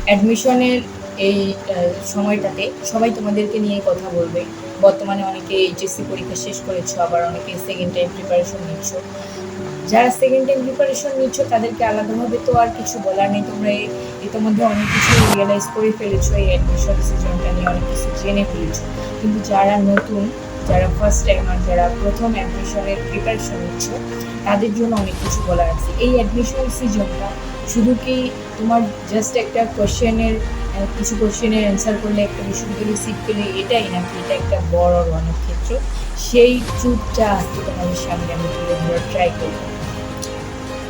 অ্যাডমিশনের এই সময়টাতে সবাই তোমাদেরকে নিয়ে কথা বলবে। বর্তমানে অনেকে এইচএসসি পরীক্ষা শেষ করেছো, আবার অনেকে সেকেন্ড টাইম প্রিপারেশন নিচ্ছ। যারা সেকেন্ড টাইম প্রিপারেশন নিচ্ছ তাদেরকে আলাদাভাবে তো আর কিছু বলার নেই, তোমরা ইতিমধ্যে অনেক কিছু রিয়েলাইজ করে ফেলেছো, এই অ্যাডমিশন সিজনটা নিয়ে অনেক কিছু জেনে ফেলেছো। কিন্তু যারা নতুন, যারা ফার্স্ট টাইমার, যারা প্রথম অ্যাডমিশনের প্রিপারেশন নিচ্ছ, তাদের জন্য অনেক কিছু বলার আছে। এই অ্যাডমিশন সিজনটা শুধু কি তোমার জাস্ট একটা কিছু কোশ্চেনের অ্যান্সার করলে একটা বিশ্ববিদ্যালয়ে সিট পেলে এটাই নাকি, এটা একটা বড় রণক্ষেত্র। সেই ট্রুথটা আজকে তোমাদের সামনে আমি তুলে ধরার ট্রাই করবো।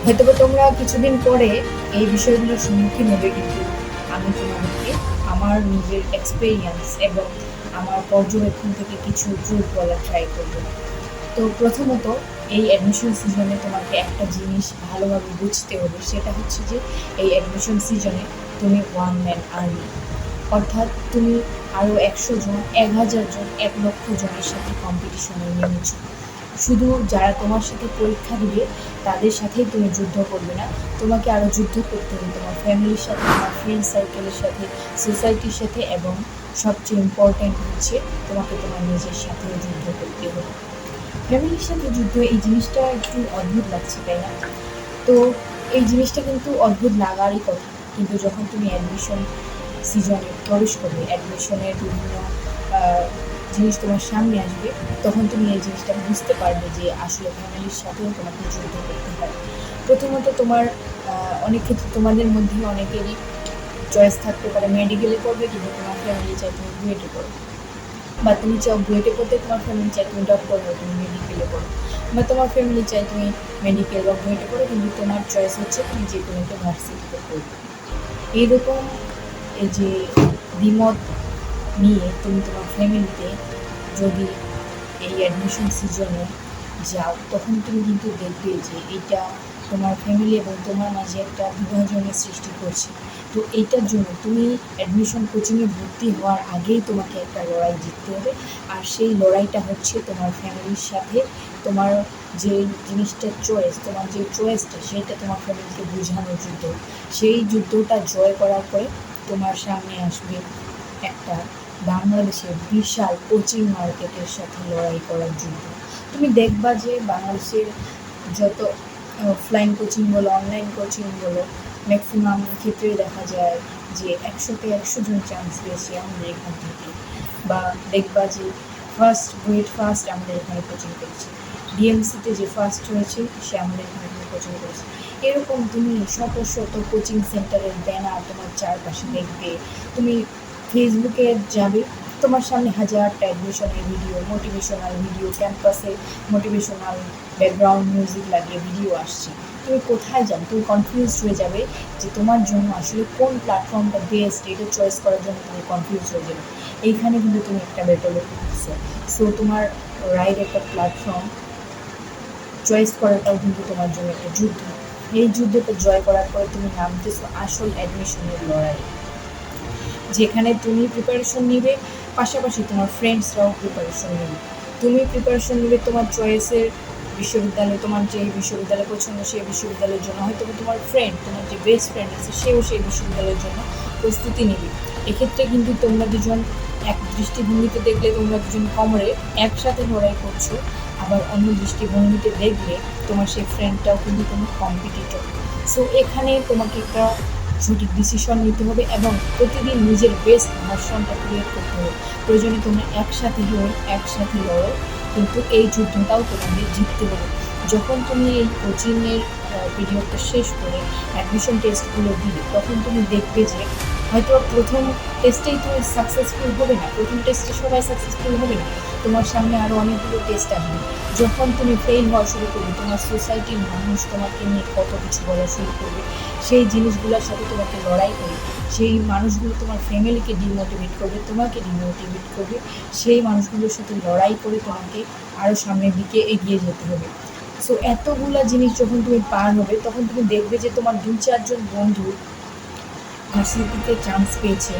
হয়তো তোমরা কিছুদিন পরে এই বিষয়গুলোর সম্মুখীন হবে, কিন্তু আমি তোমাদেরকে আমার নিজের এক্সপেরিয়েন্স এবং আমার পর্যবেক্ষণ থেকে কিছু ট্রুথ বলার ট্রাই করবো। তো প্রথমত, এই অ্যাডমিশন সিজনে তোমাকে একটা জিনিস ভালোভাবে বুঝতে হবে, সেটা হচ্ছে যে এই অ্যাডমিশন সিজনে তুমি ওয়ান ম্যান আর্মি, অর্থাৎ তুমি আরও 100 জন, 1000 জন, 1 লক্ষ জনের সাথে কম্পিটিশনে নেমেছ। শুধু যারা তোমার সাথে পরীক্ষা দিবে তাদের সাথেই তুমি যুদ্ধ করবে না, তোমাকে আরও যুদ্ধ করতে হবে তোমার ফ্যামিলির সাথে, তোমার ফ্রেন্ড সার্কেলের সাথে, সোসাইটির সাথে, এবং সবচেয়ে ইম্পর্ট্যান্ট হচ্ছে তোমাকে তোমার নিজের সাথেও যুদ্ধ করতে হবে। ফ্যামিলির সাথে যুদ্ধ, এই জিনিসটা একটু অদ্ভুত লাগছে, তাই না? তো এই জিনিসটা কিন্তু অদ্ভুত লাগারই কথা, কিন্তু যখন তুমি অ্যাডমিশন সিজনে প্রবেশ করবে, অ্যাডমিশনের বিভিন্ন জিনিস তোমার সামনে আসবে, তখন তুমি এই জিনিসটা বুঝতে পারবে যে আসলে ফ্যামিলির সাথেও তোমাকে যুদ্ধ করতে হয়। প্রথমত, তোমার অনেক ক্ষেত্রে তোমাদের মধ্যে অনেকেরই চয়েস থাকতে পারে মেডিকেলে পড়বে, কিন্তু তোমার ফ্যামিলি চাই তুমি বুয়েটে পড়ো, বা তুমি চাও বুয়েটে পড়তে, তোমার ফ্যামিলি চাই তুমি ডক্টর হও, তুমি মেডিকেলে পড়ো, বা তোমার ফ্যামিলি চাই তুমি মেডিকেল বা বুয়েটে পড়ো, কিন্তু তোমার চয়েস হচ্ছে তুমি যে কোনো একটা ভার্সিটিতে পড়বে। এইরকম এই যে দ্বিমত নিয়ে তুমি তোমার ফ্যামিলিতে যদি এই অ্যাডমিশন সিজনে যাও, তখন তুমি কিন্তু দেখবে যে এটা তোমার ফ্যামিলি এবং তোমার মাঝে একটা বিভাজনের সৃষ্টি করছে। তো এইটার জন্য তুমি অ্যাডমিশন কোচিংয়ে ভর্তি হওয়ার আগেই তোমাকে একটা লড়াই জিততে হবে, আর সেই লড়াইটা হচ্ছে তোমার ফ্যামিলির সাথে। তোমার যে জিনিসটা চয়েস, তোমার যে চয়েসটা, সেটা তোমার ফ্যামিলিকে বোঝানোর যুদ্ধ। সেই যুদ্ধটা জয় করার পরে তোমার সামনে আসবে একটা বাংলাদেশের বিশাল কোচিং মার্কেটের সাথে লড়াই করার যুদ্ধ। তুমি দেখবা যে বাংলাদেশের যত অফলাইন কোচিং বলো, অনলাইন কোচিং বলো, ম্যাক্সিমাম ক্ষেত্রে দেখা যায় যে 100তে 100 জন চান্স পেয়েছে আমাদের এখান থেকে। বা দেখবা যে বুয়েট ফার্স্ট আমাদের এখানে কোচিং করেছে, ডিএমসিতে যে ফার্স্ট হয়েছে সে আমাদের এখানে কোচিং করেছে। এরকম তুমি শত শত কোচিং সেন্টারের ব্যানার তোমার চারপাশে দেখবে। তুমি ফেসবুকে যাবে, তোমার সামনে হাজারটা অ্যাডমিশনের ভিডিও, মোটিভেশনাল ভিডিও, ক্যাম্পাসে মোটিভেশনাল ব্যাকগ্রাউন্ড মিউজিক লাগিয়ে ভিডিও আসছে। তুমি কোথায় যাবে? তুমি কনফিউজ হয়ে যাবে যে তোমার জন্য আসলে কোন প্ল্যাটফর্মটা বেস্ট, এটা চয়েস করার জন্য তুমি কনফিউজ হয়ে যাবে। এইখানে কিন্তু তুমি একটা ব্যাটলে করতেছো। সো তোমার রাইট একটা প্ল্যাটফর্ম চয়েস করাটাও কিন্তু তোমার জন্য একটা যুদ্ধ। এই যুদ্ধটা জয় করার পরে তুমি নামতেছো আসল অ্যাডমিশনের লড়াই, যেখানে তুমি প্রিপারেশন নিবে, পাশাপাশি তোমার ফ্রেন্ডসরাও প্রিপারেশন নেবে। তুমি প্রিপারেশন নেবে তোমার চয়েসের বিশ্ববিদ্যালয়, তোমার যে বিশ্ববিদ্যালয় পছন্দ সেই বিশ্ববিদ্যালয়ের জন্য, হয়তো তোমার ফ্রেন্ড, তোমার যে বেস্ট ফ্রেন্ড আছে, সেও সেই বিশ্ববিদ্যালয়ের জন্য প্রস্তুতি নেবে। এক্ষেত্রে কিন্তু তোমরা দুজন এক দৃষ্টিভঙ্গিতে দেখলে তোমরা দুজন কমরে একসাথে লড়াই করছো, আবার অন্য দৃষ্টিভঙ্গিতে দেখলে তোমার সেই ফ্রেন্ডটাও কিন্তু তোমার কম্পিটিটর। সো এখানে তোমাকে একটা সঠিক ডিসিশন নিতে হবে এবং প্রতিদিন নিজের বেস্ট ভার্সনটা ক্রিয়েট করতে হবে। প্রয়োজনে তোমরা একসাথে লড়ো, কিন্তু এই যুদ্ধটাও তোমাদের জিততে হবে। যখন তুমি এই কোচিংয়ের পিরিয়ডটা শেষ করে অ্যাডমিশন টেস্টগুলো দিবে, তখন তুমি দেখবে যে হয়তো প্রথম টেস্টেই তুমি সাকসেসফুল হবে না, প্রথম টেস্টে সবাই সাকসেসফুল হবে না, তোমার সামনে আরও অনেকগুলো টেস্ট আসবে। যখন তুমি ফেল হওয়া শুরু করবে, তোমার সোসাইটির মানুষ তোমাকে নিয়ে কত কিছু বলা শুরু করবে, সেই জিনিসগুলোর সাথে তোমাকে লড়াই করে সেই মানুষগুলো তোমার ফ্যামিলিকে ডিমোটিভেট করবে, তোমাকে ডিমোটিভেট করবে, সেই মানুষগুলোর সাথে লড়াই করে তোমাকে আরও সামনের দিকে এগিয়ে যেতে হবে। সো এতগুলা জিনিস যখন তুমি পার হবে, তখন তুমি দেখবে যে তোমার 2-4 জন বন্ধু ভার্সিটিতে চান্স পেয়েছে,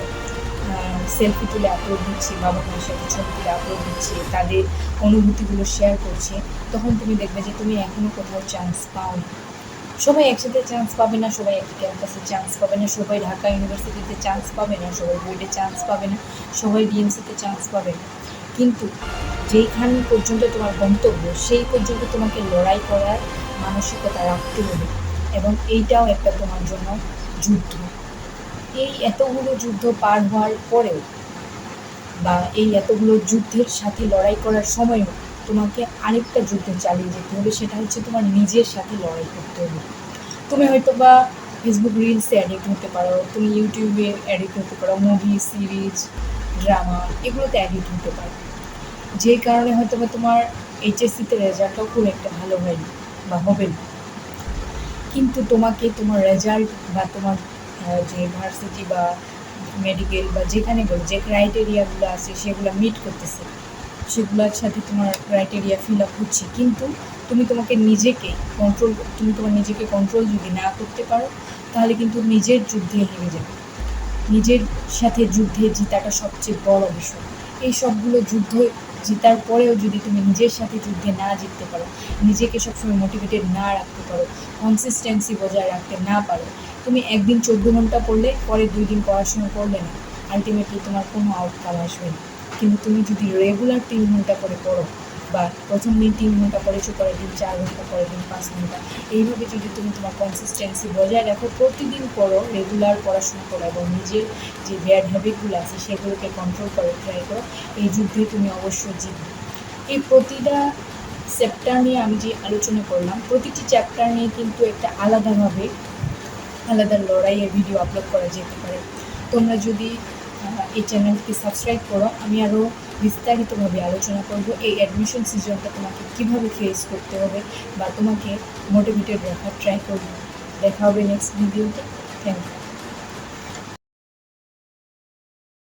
সেলফি তুলে আপলোড দিচ্ছে, বাবা মায়ের সাথে ছবি তুলে আপলোড দিচ্ছে, তাদের অনুভূতিগুলো শেয়ার করছে। তখন তুমি দেখবে যে তুমি এখনও কোথাও চান্স পাও না। সবাই একসাথে চান্স পাবে না, সবাই একই ক্যাম্পাসে চান্স পাবে না, সবাই ঢাকা ইউনিভার্সিটিতে চান্স পাবে না, সবাই বুয়েটে চান্স পাবে না, সবাই ডিএমসিতে চান্স পাবে না। কিন্তু যেইখান পর্যন্ত তোমার গন্তব্য সেই পর্যন্ত তোমাকে লড়াই করার মানসিকতা রাখতে হবে। এবং এইটাও একটা তোমার জন্য যুদ্ধ। এই এতগুলো যুদ্ধ পার হওয়ার পরেও বা এই এতগুলো যুদ্ধের সাথে লড়াই করার সময়ও তোমাকে আরেকটা যুদ্ধ চালিয়ে যেতে হবে, সেটা হচ্ছে তোমার নিজের সাথে লড়াই করতে হবে। তুমি হয়তো বা ফেসবুক রিলসে অ্যাডিক্ট হতে পারো, তুমি ইউটিউবে অ্যাডিক্ট হতে পারো, মুভি, সিরিজ, ড্রামা, এগুলোতে অ্যাডিক্ট হতে পারো, যে কারণে হয়তো বা তোমার এইচএসসিতে রেজাল্টটাও খুব একটা ভালো হয়নি বা হবে না। কিন্তু তোমাকে তোমার রেজাল্ট বা তোমার যে ভার্সিটি বা মেডিকেল বা যেখানে বলো যে ক্রাইটেরিয়াগুলো আছে সেগুলো মিট করতেছে, সেগুলোর সাথে তোমার ক্রাইটেরিয়া ফিল আপ হচ্ছে, কিন্তু তুমি তোমার নিজেকে কন্ট্রোল যদি না করতে পারো, তাহলে কিন্তু নিজের যুদ্ধে হেরে যাবে। নিজের সাথে যুদ্ধে জেতাটা সবচেয়ে বড় বিষয়। এই সবগুলো যুদ্ধ জেতার পরেও যদি তুমি নিজের সাথে যুদ্ধে না জিততে পারো, নিজেকে সবসময় মোটিভেটেড না রাখতে পারো, কনসিস্টেন্সি বজায় রাখতে না পারো, তুমি একদিন 14 ঘন্টা পড়লে পরে 2 দিন পড়াশোনা করলে না, আলটিমেটলি তোমার কোনো আউটকাম আসবে না। কিন্তু তুমি যদি রেগুলার 3 ঘন্টা করে পড়ো, বা প্রথম দিন 3 ঘন্টা পড়েছো, পরের দিন 4 ঘন্টা, পরের দিন 5 ঘন্টা, এইভাবে যদি তুমি তোমার কনসিস্টেন্সি বজায় রাখো, প্রতিদিন পড়ো, রেগুলার পড়াশোনা করো এবং নিজের যে ব্যাড হ্যাবিটগুলো আছে সেগুলোকে কন্ট্রোল করে ট্রাই করো, এই যুদ্ধে তুমি অবশ্যই জিতবে। এই প্রতিটা চ্যাপ্টার নিয়ে আমি যে আলোচনা করলাম, প্রতিটি চ্যাপ্টার নিয়ে কিন্তু একটা আলাদা লড়াইয়ের ভিডিও আপলোড করা যেতে পারে। তোমরা যদি এই চ্যানেলকে সাবস্ক্রাইব করো, আমি আরও বিস্তারিতভাবে আলোচনা করব এই অ্যাডমিশন সিজনটা তোমাকে কীভাবে ফেস করতে হবে বা তোমাকে মোটিভেটেড রাখার ট্রাই করব। দেখা হবে নেক্সট ভিডিওতে। Thank you.